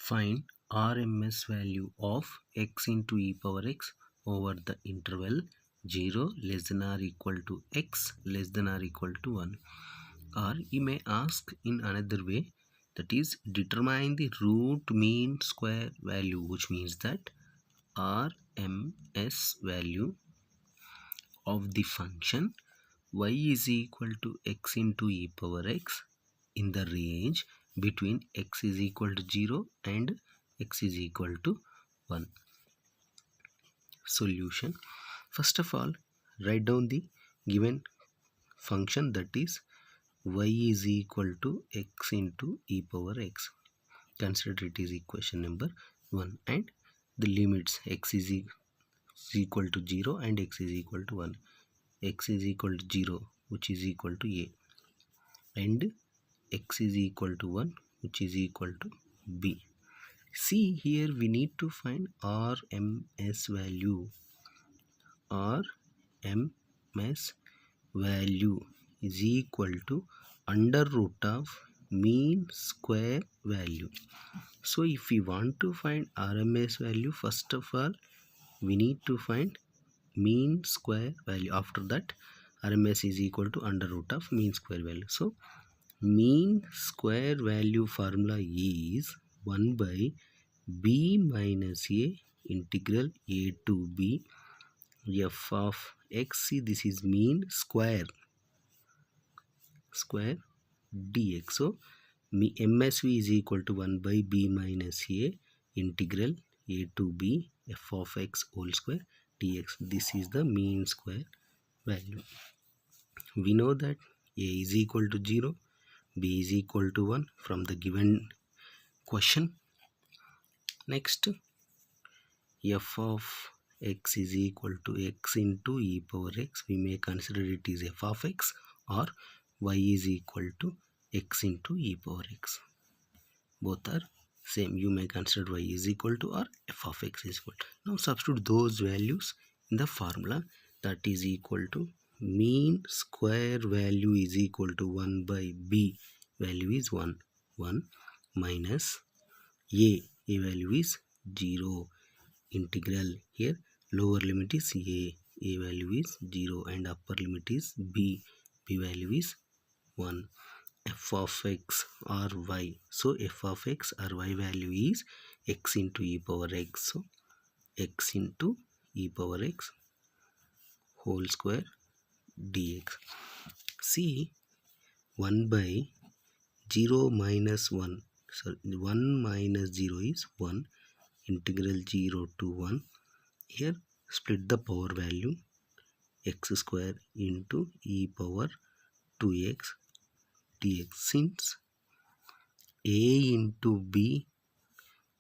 Find RMS value of x into e power x over the interval 0 less than or equal to x less than or equal to 1. Or you may ask in another way, that is determine the root mean square value, which means that RMS value of the function y is equal to x into e power x in the range between x is equal to 0 and x is equal to 1. Solution. First of all, write down the given function, that is y is equal to x into e power x. Consider it is equation number 1, and the limits x is equal to 0 and x is equal to 1. X is equal to 0, which is equal to a, and x is equal to 1, which is equal to b. See, here we need to find RMS value. RMS value is equal to under root of mean square value. So if we want to find RMS value, first of all we need to find mean square value. After that, RMS is equal to under root of mean square value. So mean square value formula is 1 by b minus a integral a to b f of x. See, this is mean square dx. So MSV is equal to 1 by b minus a integral a to b f of x whole square dx. This is the mean square value. We know that a is equal to 0, b is equal to 1 from the given question. Next, f of x is equal to x into e power x. We may consider it is f of x, or y is equal to x into e power x. Both are same. You may consider y is equal to or f of x is equal to. Now substitute those values in the formula. That is equal to mean square value is equal to 1 by b value is 1 minus a value is 0 integral. Here lower limit is a value is 0 and upper limit is b value is 1. F of x or y. So f of x or y value is x into e power x. So x into e power x whole square dx. See, 1 by 0 minus 1. So 1 minus 0 is 1. Integral 0 to 1. Here split the power value, x square into e power 2x dx. Since a into b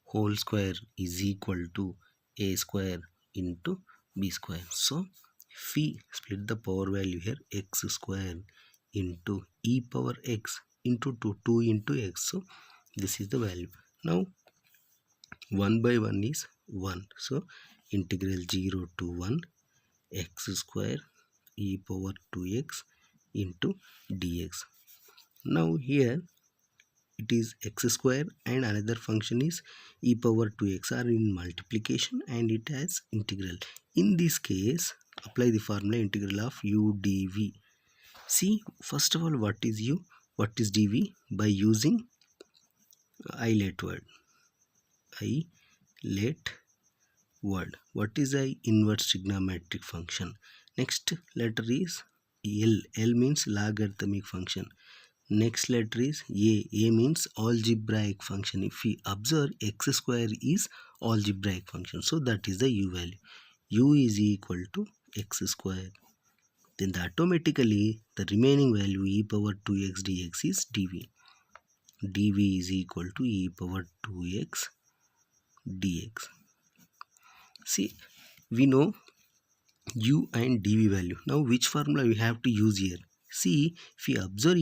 whole square is equal to a square into b square, so if we split the power value here, x square into e power x into 2 into x, so this is the value. Now 1 by 1 is 1, so integral 0 to 1 x square e power 2x into dx. Now here it is x square and another function is e power 2x are in multiplication and it has integral. In this case, apply the formula integral of u dv. See, first of all, what is u, what is dv? By using let word. What is a inverse trigonometric function? Next letter is L. L means logarithmic function. Next letter is A means algebraic function. If we observe, x square is algebraic function, so that is the u value. U is equal to x square. Then automatically the remaining value e power 2x dx is dv. dv is equal to e power 2x dx. See, we know u and dv value. Now which formula we have to use here? See, if we observe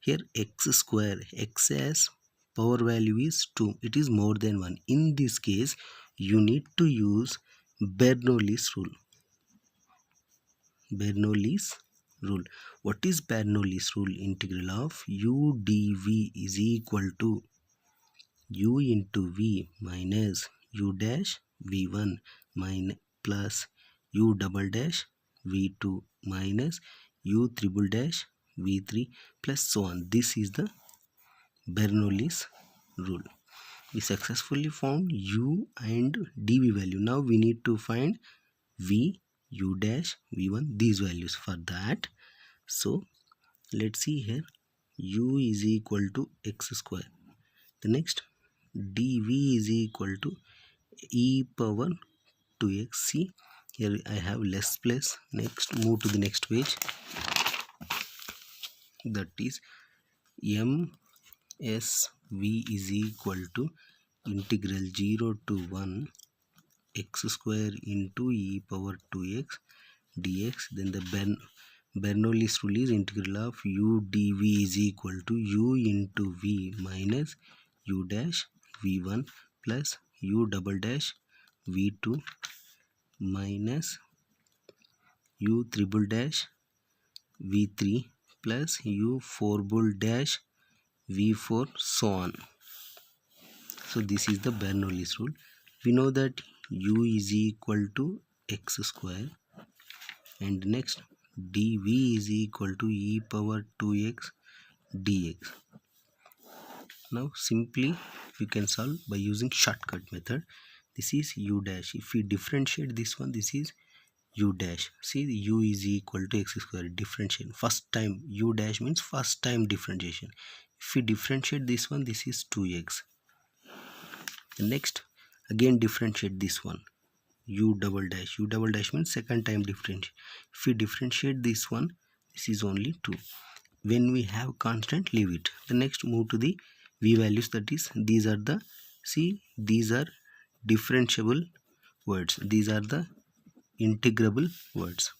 here x square, x as power value is 2, it is more than 1. In this case, you need to use Bernoulli's rule. Bernoulli's rule. What is Bernoulli's rule? Integral of u dv is equal to u into v minus u dash v1 minus plus u double dash v2 minus u triple dash v3 plus so on. This is the Bernoulli's rule. We successfully found u and dv value. Now we need to find v, u dash, v1, these values. For that, so let's see here, u is equal to x square. The next, dv is equal to e power 2x. See, here I have less place. Next, move to the next page. That is msv is equal to integral 0 to 1 x square into e power 2x dx. Then the Bernoulli's rule is integral of u dv is equal to u into v minus u dash v1 plus u double dash v2 minus u triple dash v3 plus u four bull dash v4 so on. So this is the Bernoulli's rule. We know that u is equal to x square, and next dv is equal to e power 2x dx. Now simply we can solve by using shortcut method. This is u dash. If we differentiate this one, this is u dash. See, the u is equal to x square. Differentiate first time, u dash means first time differentiation. If we differentiate this one, this is 2x. The next, again differentiate this one, u double dash. U double dash means second time differentiate. If we differentiate this one, this is only 2. When we have constant, leave it. The next, move to the v values. That is, these are the, see, these are differentiable words. These are the integrable words.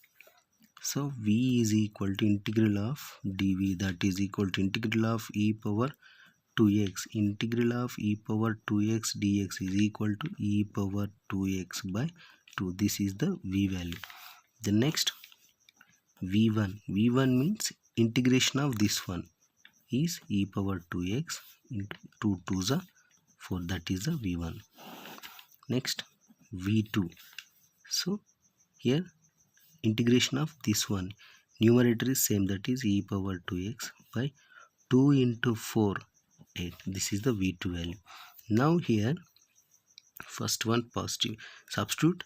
So v is equal to integral of dv, that is equal to integral of e power 2x. Integral of e power 2x dx is equal to e power 2x by 2. This is the v value. The next, v1. v1 means integration of this one is e power 2x into 2 2s are 4. That is the v1. Next, v2. So here integration of this one, numerator is same, that is e power 2x by 2 into 4 8. This is the v2 value. Now here first one positive, substitute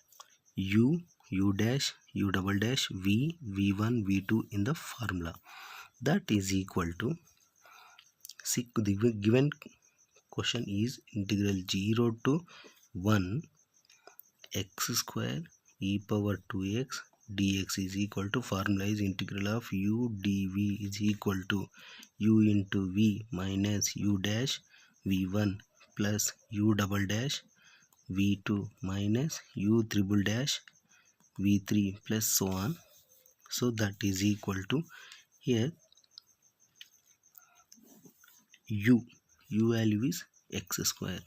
u, u dash, u double dash, v, v1, v2 in the formula. That is equal to, see, the given question is integral 0 to 1 x square e power 2x dx is equal to, formula is integral of u dv is equal to u into v minus u dash v1 plus u double dash v2 minus u triple dash v3 plus so on. So that is equal to, here u value is x square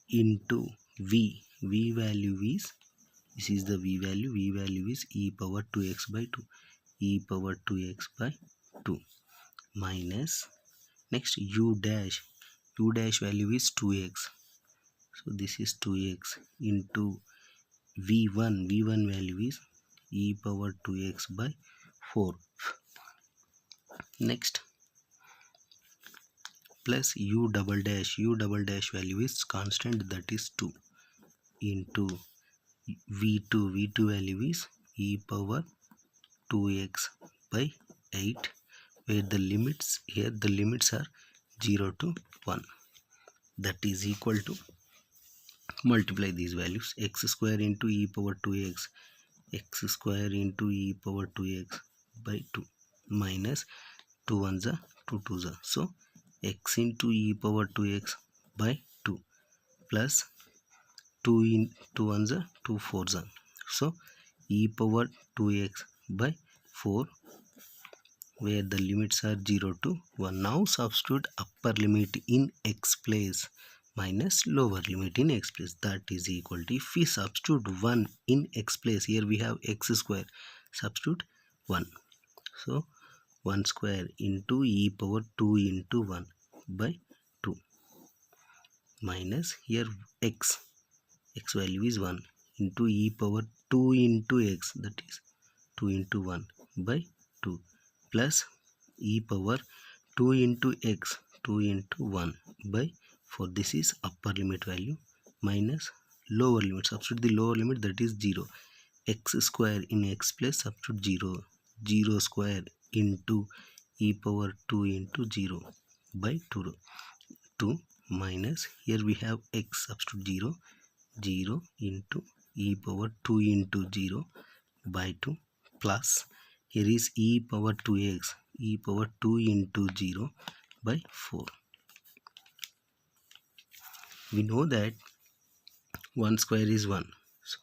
into v value is, this is the v value is e power 2x by 2, e power 2x by 2 minus, next u dash value is 2x, so this is 2x into v1 value is e power 2x by 4. Next, plus u double dash value is constant, that is 2 into v2 value is e power 2x by 8, where the limits, here the limits are 0 to 1. That is equal to, multiply these values, x square into e power 2x, x square into e power 2x by 2 minus 2 1s are 2 2s are, so x into e power 2x by 2 plus 2 in 2 1s are 2 4s are, so e power 2x by 4, where the limits are 0 to 1. Now substitute upper limit in x place minus lower limit in x place. That is equal to, if we substitute 1 in x place, here we have x square, substitute 1, so 1 square into e power 2 into 1 by 2 minus here x value is 1 into e power 2 into x, that is 2 into 1 by 2 plus e power 2 into x 2 into 1 by 4. This is upper limit value minus lower limit. Substitute the lower limit, that is 0. X square in x place, substitute 0. 0 square into e power 2 into 0 by 2 minus here we have x, substitute 0. 0 into e power 2 into 0 by 2 plus here is e power 2x, e power 2 into 0 by 4. We know that 1 square is 1, so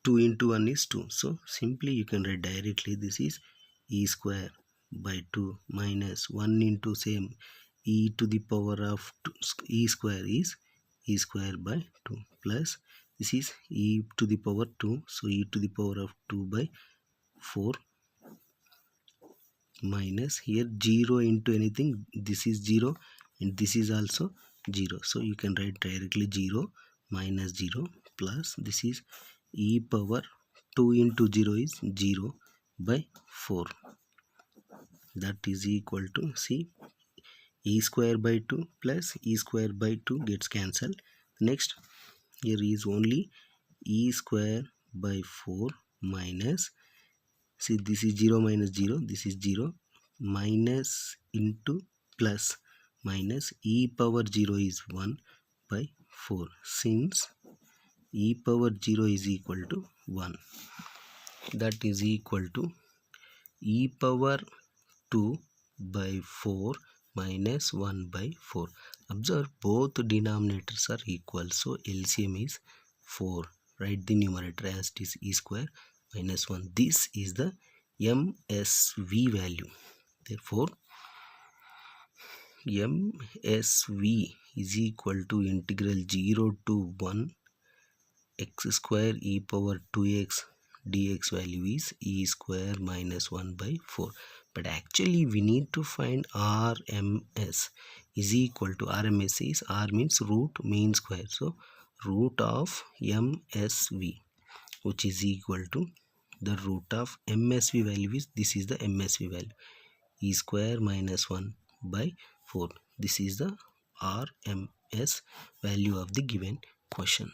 2 into 1 is 2, so simply you can write directly this is e square by 2 minus 1 into same e to the power of 2, e square is e square by 2 plus this is e to the power 2, so e to the power of 2 by 4 minus here 0 into anything, this is 0 and this is also 0, so you can write directly 0 minus 0 plus this is e power 2 into 0 is 0 by 4, that is equal to, see, e square by 2 plus e square by 2 gets cancelled. Next here is only e square by 4 minus, see this is 0 minus 0, this is 0 minus into plus minus e power 0 is 1 by 4, since e power 0 is equal to 1, that is equal to e power 2 by 4 minus 1 by 4. Observe both denominators are equal, so LCM is 4. Write the numerator as it is e square minus 1. This is the MSV value. Therefore, MSV is equal to integral 0 to 1 x square e power 2x dx value is e square minus 1 by 4. But actually we need to find RMS is equal to, RMS is, R means root mean square, so root of MSV, which is equal to the root of MSV value is, this is the MSV value, e square minus 1 by 4. This is the RMS value of the given question.